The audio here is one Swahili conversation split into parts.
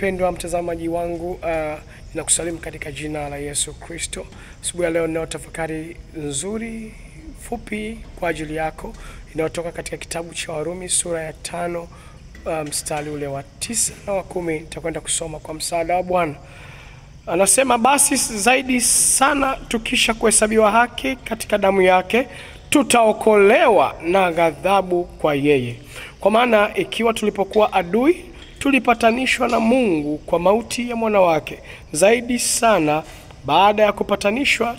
Mpendwa mtazamaji wangu, ninakusalimu katika jina la Yesu Kristo. Asubuhi ya leo ninao tafakari nzuri fupi kwa ajili yako inayotoka katika kitabu cha Warumi sura ya 5 mstari ule wa 9 na wa 10. Nitakwenda kusoma kwa msaada wa Bwana. Anasema, basi zaidi sana tukisha kuhesabiwa haki katika damu yake, tutaokolewa na ghadhabu kwa yeye. Kwa maana ikiwa tulipokuwa adui, tulipatanishwa na Mungu kwa mauti ya mwana wake, zaidi sana baada ya kupatanishwa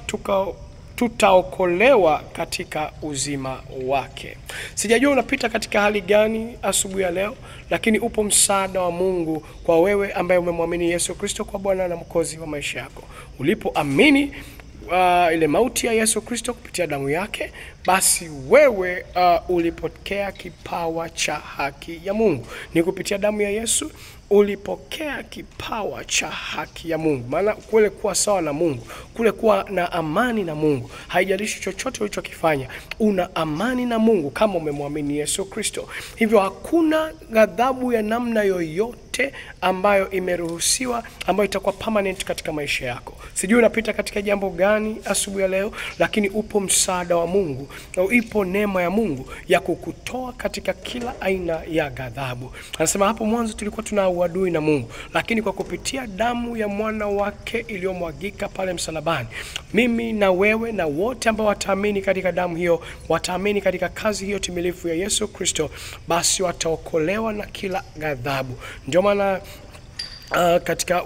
tutaokolewa katika uzima wake. Sijajua unapita katika hali gani asubuhi ya leo, lakini upo msaada wa Mungu kwa wewe ambaye umemwamini Yesu Kristo kwa Bwana na Mwokozi wa maisha yako. Ulipoamini ile mauti ya Yesu Kristo kupitia damu yake, basi wewe ulipokea kipawa cha haki ya Mungu. Ni kupitia damu ya Yesu ulipokea kipawa cha haki ya Mungu. Maana kule kuwa sawa na Mungu, kule kuwa na amani na Mungu, haijalishi chochote ulichokifanya, una amani na Mungu kama umemwamini Yesu Kristo. Hivyo hakuna ghadhabu ya namna yoyote ambayo imeruhusiwa, ambayo itakuwa permanent katika maisha yako. Sijui unapita katika jambo gani asubuhi ya leo, lakini upo msaada wa Mungu na ipo neema ya Mungu ya kukutoa katika kila aina ya ghadhabu. Anasema hapo mwanzo tulikuwa tuna uadui na Mungu, lakini kwa kupitia damu ya mwana wake iliyomwagika pale msalabani, mimi na wewe na wote ambao wataamini katika damu hiyo, wataamini katika kazi hiyo timilifu ya Yesu Kristo, basi wataokolewa na kila ghadhabu. Ndio maana katika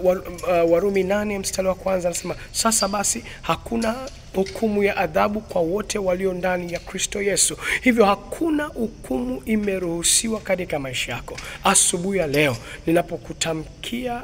Warumi 8 mstari wa 1 anasema, sasa basi hakuna hukumu ya adhabu kwa wote walio ndani ya Kristo Yesu. Hivyo hakuna hukumu imeruhusiwa katika maisha yako. Asubuhi ya leo ninapokutamkia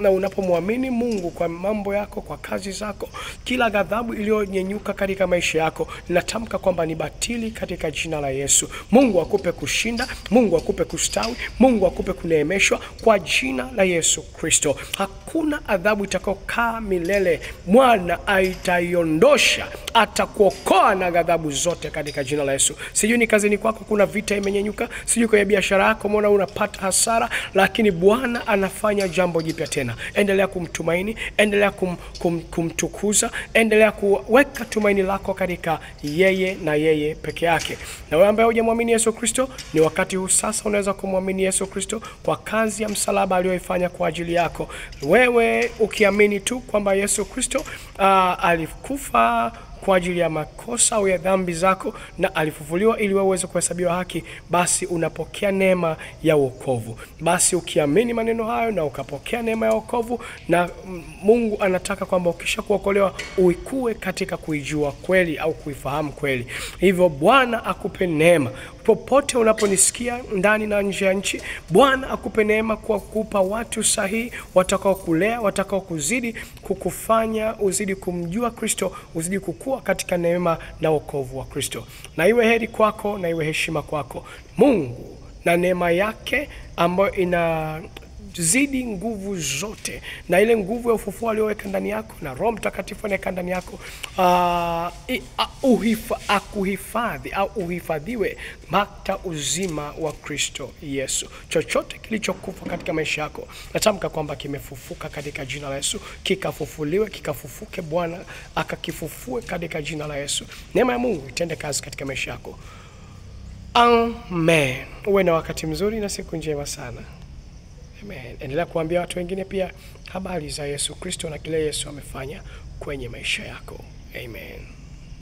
na unapomwamini Mungu kwa mambo yako, kwa kazi zako, kila ghadhabu iliyonyenyuka katika maisha yako, ninatamka kwamba ni batili katika jina la Yesu. Mungu akupe kushinda, Mungu akupe kustawi, Mungu akupe kuneemeshwa kwa jina la Yesu Kristo. Hakuna adhabu itakayokaa milele. Mwana aitaiondosha, atakuokoa na ghadhabu zote katika jina la Yesu. Sijui ni kazini kwako kuna vita imenyenyuka, sijui kwa biashara yako umeona unapata hasara, lakini Bwana anafanya jambo jipya tena. Endelea kumtumaini, endelea kumtukuza, endelea kuweka tumaini lako katika yeye na yeye peke yake. Na wewe ambaye hujamwamini Yesu Kristo, ni wakati huu sasa unaweza kumwamini Yesu Kristo kwa kazi ya msalaba aliyoifanya kwa ajili yako. Wewe ukiamini tu kwamba Yesu Kristo alikufa kwa ajili ya makosa au ya dhambi zako na alifufuliwa ili wewe uweze kuhesabiwa haki, basi unapokea neema ya wokovu. Basi ukiamini maneno hayo na ukapokea neema ya wokovu, na Mungu anataka kwamba ukisha kuokolewa uikue katika kuijua kweli au kuifahamu kweli. Hivyo Bwana akupe neema popote unaponisikia ndani na nje ya nchi. Bwana akupe neema kwa kukupa watu sahihi watakao kulea, watakao kuzidi kukufanya uzidi kumjua Kristo, uzidi kukua katika neema na wokovu wa Kristo. Na iwe heri kwako na iwe heshima kwako. Mungu na neema yake ambayo inazidi nguvu zote, na ile nguvu ya ufufuo aliyoweka ndani yako, na Roho Mtakatifu anayeka ndani yako, akuhifadhi au uhifadhiwe hata uzima wa Kristo Yesu. Chochote kilichokufa katika maisha yako, natamka kwamba kimefufuka katika jina la Yesu. Kikafufuliwe, kikafufuke, Bwana akakifufue katika jina la Yesu. Neema ya Mungu itende kazi katika maisha yako. Amen. Uwe na wakati mzuri na siku njema sana. Amen. Endelea kuambia watu wengine pia habari za Yesu Kristo na kile Yesu amefanya kwenye maisha yako. Amen.